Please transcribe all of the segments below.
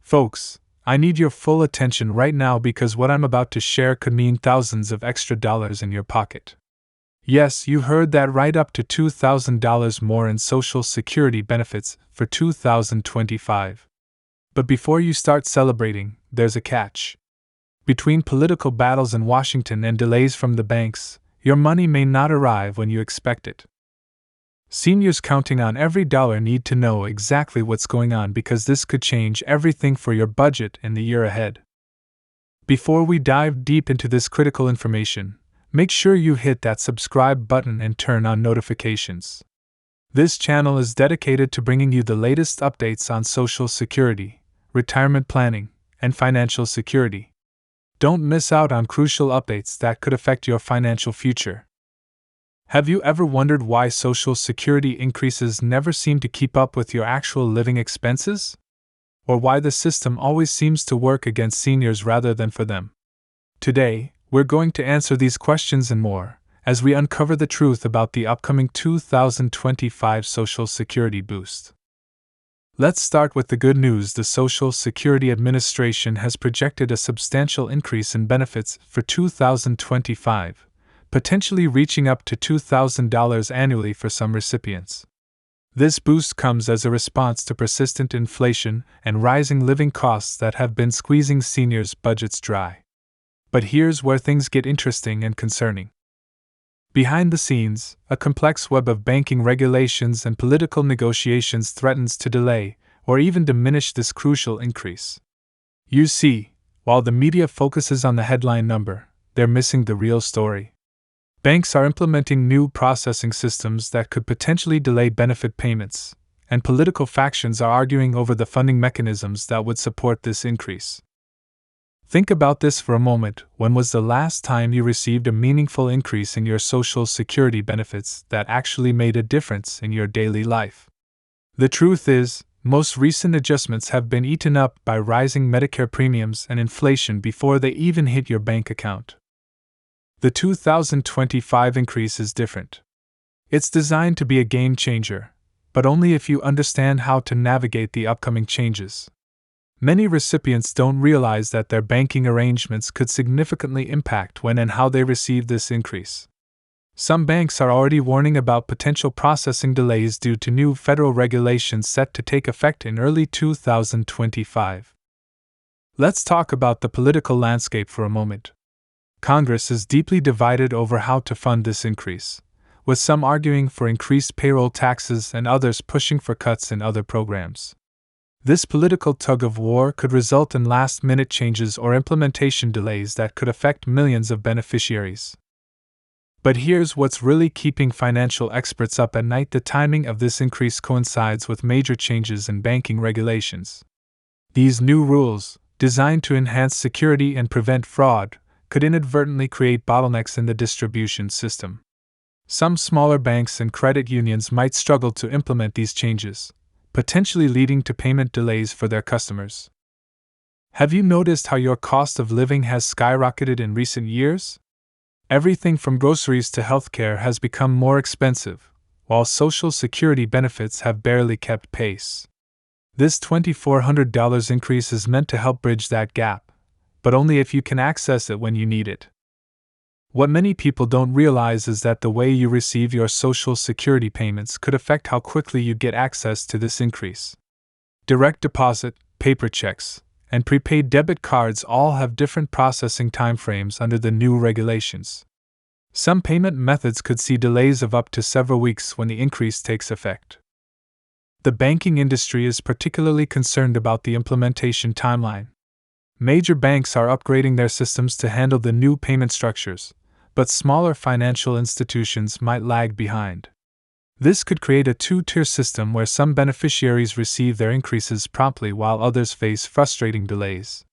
Folks, I need your full attention right now because what I'm about to share could mean thousands of extra dollars in your pocket. Yes, you heard that right, up to $2,000 more in Social Security benefits for 2025. But before you start celebrating, there's a catch. Between political battles in Washington and delays from the banks, your money may not arrive when you expect it. Seniors counting on every dollar need to know exactly what's going on because this could change everything for your budget in the year ahead. Before we dive deep into this critical information, make sure you hit that subscribe button and turn on notifications. This channel is dedicated to bringing you the latest updates on Social Security, retirement planning, and financial security. Don't miss out on crucial updates that could affect your financial future. Have you ever wondered why Social Security increases never seem to keep up with your actual living expenses? Or why the system always seems to work against seniors rather than for them? Today, we're going to answer these questions and more as we uncover the truth about the upcoming 2025 Social Security boost. Let's start with the good news. The Social Security Administration has projected a substantial increase in benefits for 2025, potentially reaching up to $2,000 annually for some recipients. This boost comes as a response to persistent inflation and rising living costs that have been squeezing seniors' budgets dry. But here's where things get interesting and concerning. Behind the scenes, a complex web of banking regulations and political negotiations threatens to delay or even diminish this crucial increase. You see, while the media focuses on the headline number, they're missing the real story. Banks are implementing new processing systems that could potentially delay benefit payments, and political factions are arguing over the funding mechanisms that would support this increase. Think about this for a moment. When was the last time you received a meaningful increase in your Social Security benefits that actually made a difference in your daily life? The truth is, most recent adjustments have been eaten up by rising Medicare premiums and inflation before they even hit your bank account. The 2025 increase is different. It's designed to be a game changer, but only if you understand how to navigate the upcoming changes. Many recipients don't realize that their banking arrangements could significantly impact when and how they receive this increase. Some banks are already warning about potential processing delays due to new federal regulations set to take effect in early 2025. Let's talk about the political landscape for a moment. Congress is deeply divided over how to fund this increase, with some arguing for increased payroll taxes and others pushing for cuts in other programs. This political tug-of-war could result in last-minute changes or implementation delays that could affect millions of beneficiaries. But here's what's really keeping financial experts up at night: the timing of this increase coincides with major changes in banking regulations. These new rules, designed to enhance security and prevent fraud, could inadvertently create bottlenecks in the distribution system. Some smaller banks and credit unions might struggle to implement these changes, potentially leading to payment delays for their customers. Have you noticed how your cost of living has skyrocketed in recent years? Everything from groceries to healthcare has become more expensive, while Social Security benefits have barely kept pace. This $2,400 increase is meant to help bridge that gap, but only if you can access it when you need it. What many people don't realize is that the way you receive your Social Security payments could affect how quickly you get access to this increase. Direct deposit, paper checks, and prepaid debit cards all have different processing timeframes under the new regulations. Some payment methods could see delays of up to several weeks when the increase takes effect. The banking industry is particularly concerned about the implementation timeline. Major banks are upgrading their systems to handle the new payment structures, but smaller financial institutions might lag behind. This could create a two-tier system where some beneficiaries receive their increases promptly while others face frustrating delays.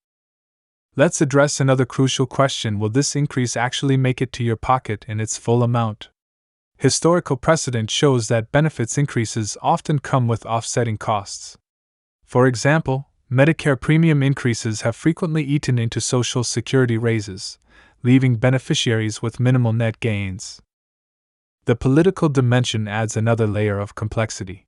Let's address another crucial question: will this increase actually make it to your pocket in its full amount? Historical precedent shows that benefits increases often come with offsetting costs. For example, Medicare premium increases have frequently eaten into Social Security raises, leaving beneficiaries with minimal net gains. The political dimension adds another layer of complexity.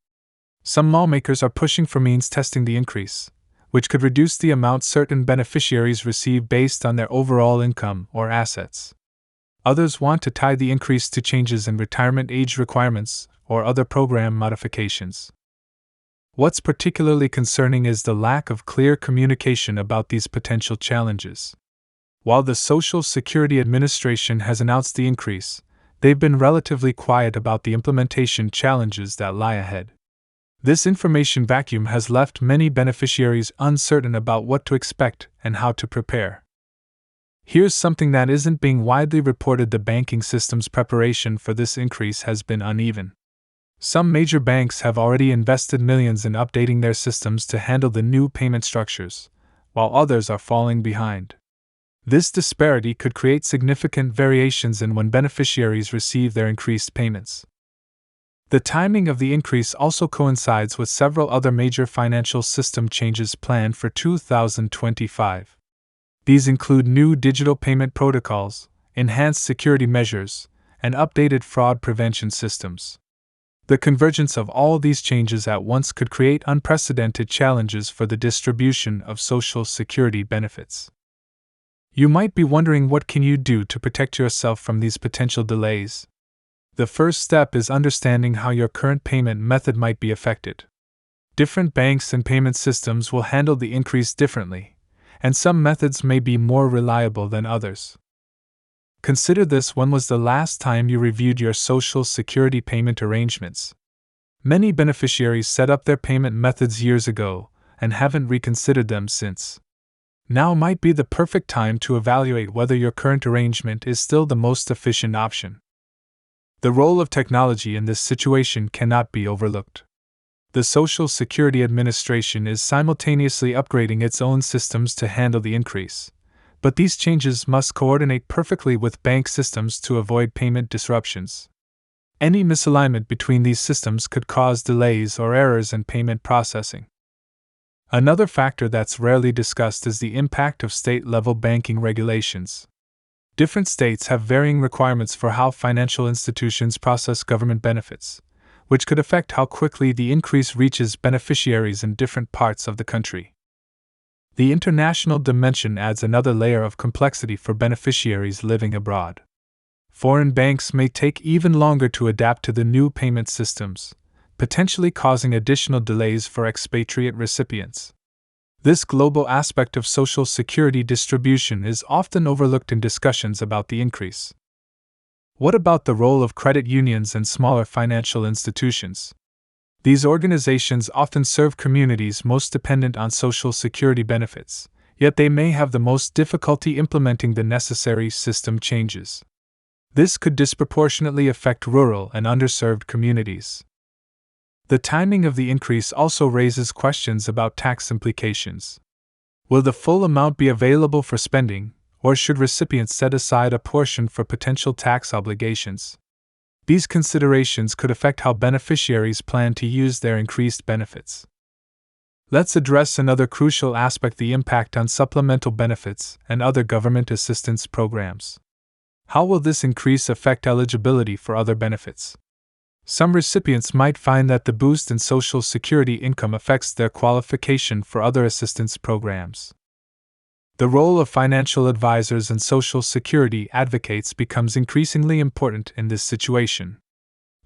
Some lawmakers are pushing for means testing the increase, which could reduce the amount certain beneficiaries receive based on their overall income or assets. Others want to tie the increase to changes in retirement age requirements or other program modifications. What's particularly concerning is the lack of clear communication about these potential challenges. While the Social Security Administration has announced the increase, they've been relatively quiet about the implementation challenges that lie ahead. This information vacuum has left many beneficiaries uncertain about what to expect and how to prepare. Here's something that isn't being widely reported: the banking system's preparation for this increase has been uneven. Some major banks have already invested millions in updating their systems to handle the new payment structures, while others are falling behind. This disparity could create significant variations in when beneficiaries receive their increased payments. The timing of the increase also coincides with several other major financial system changes planned for 2025. These include new digital payment protocols, enhanced security measures, and updated fraud prevention systems. The convergence of all these changes at once could create unprecedented challenges for the distribution of Social Security benefits. You might be wondering, what can you do to protect yourself from these potential delays? The first step is understanding how your current payment method might be affected. Different banks and payment systems will handle the increase differently, and some methods may be more reliable than others. Consider this: when was the last time you reviewed your Social Security payment arrangements? Many beneficiaries set up their payment methods years ago and haven't reconsidered them since. Now might be the perfect time to evaluate whether your current arrangement is still the most efficient option. The role of technology in this situation cannot be overlooked. The Social Security Administration is simultaneously upgrading its own systems to handle the increase, but these changes must coordinate perfectly with bank systems to avoid payment disruptions. Any misalignment between these systems could cause delays or errors in payment processing. Another factor that's rarely discussed is the impact of state-level banking regulations. Different states have varying requirements for how financial institutions process government benefits, which could affect how quickly the increase reaches beneficiaries in different parts of the country. The international dimension adds another layer of complexity for beneficiaries living abroad. Foreign banks may take even longer to adapt to the new payment systems, potentially causing additional delays for expatriate recipients. This global aspect of Social Security distribution is often overlooked in discussions about the increase. What about the role of credit unions and smaller financial institutions? These organizations often serve communities most dependent on Social Security benefits, yet they may have the most difficulty implementing the necessary system changes. This could disproportionately affect rural and underserved communities. The timing of the increase also raises questions about tax implications. Will the full amount be available for spending, or should recipients set aside a portion for potential tax obligations? These considerations could affect how beneficiaries plan to use their increased benefits. Let's address another crucial aspect: the impact on supplemental benefits and other government assistance programs. How will this increase affect eligibility for other benefits? Some recipients might find that the boost in Social Security income affects their qualification for other assistance programs. The role of financial advisors and Social Security advocates becomes increasingly important in this situation.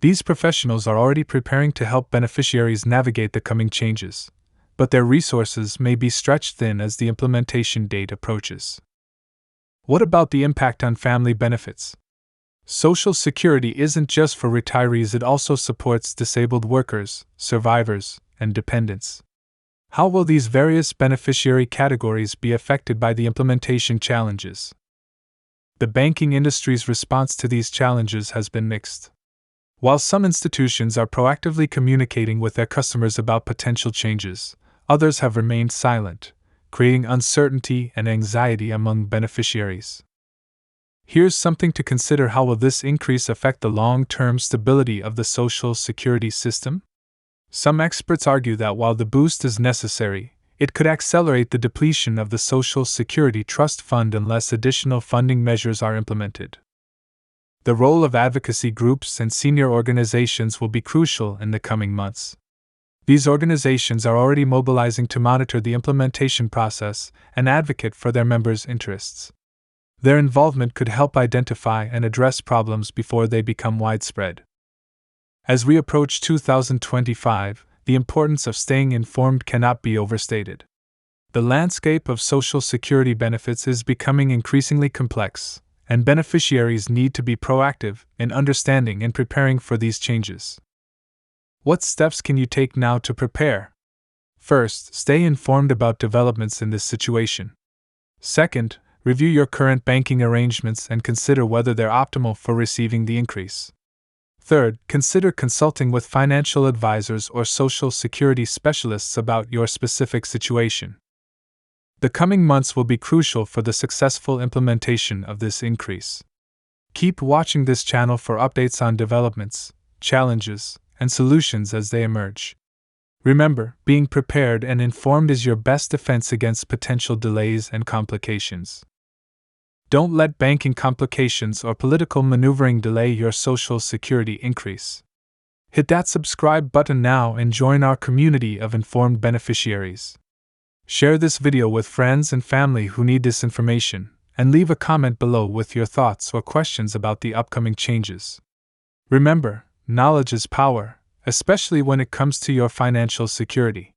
These professionals are already preparing to help beneficiaries navigate the coming changes, but their resources may be stretched thin as the implementation date approaches. What about the impact on family benefits? Social Security isn't just for retirees, it also supports disabled workers, survivors, and dependents. How will these various beneficiary categories be affected by the implementation challenges? The banking industry's response to these challenges has been mixed. While some institutions are proactively communicating with their customers about potential changes, others have remained silent, creating uncertainty and anxiety among beneficiaries. Here's something to consider: how will this increase affect the long-term stability of the Social Security system? Some experts argue that while the boost is necessary, it could accelerate the depletion of the Social Security Trust Fund unless additional funding measures are implemented. The role of advocacy groups and senior organizations will be crucial in the coming months. These organizations are already mobilizing to monitor the implementation process and advocate for their members' interests. Their involvement could help identify and address problems before they become widespread. As we approach 2025, the importance of staying informed cannot be overstated. The landscape of Social Security benefits is becoming increasingly complex, and beneficiaries need to be proactive in understanding and preparing for these changes. What steps can you take now to prepare? First, stay informed about developments in this situation. Second, review your current banking arrangements and consider whether they're optimal for receiving the increase. Third, consider consulting with financial advisors or Social Security specialists about your specific situation. The coming months will be crucial for the successful implementation of this increase. Keep watching this channel for updates on developments, challenges, and solutions as they emerge. Remember, being prepared and informed is your best defense against potential delays and complications. Don't let banking complications or political maneuvering delay your Social Security increase. Hit that subscribe button now and join our community of informed beneficiaries. Share this video with friends and family who need this information, and leave a comment below with your thoughts or questions about the upcoming changes. Remember, knowledge is power, especially when it comes to your financial security.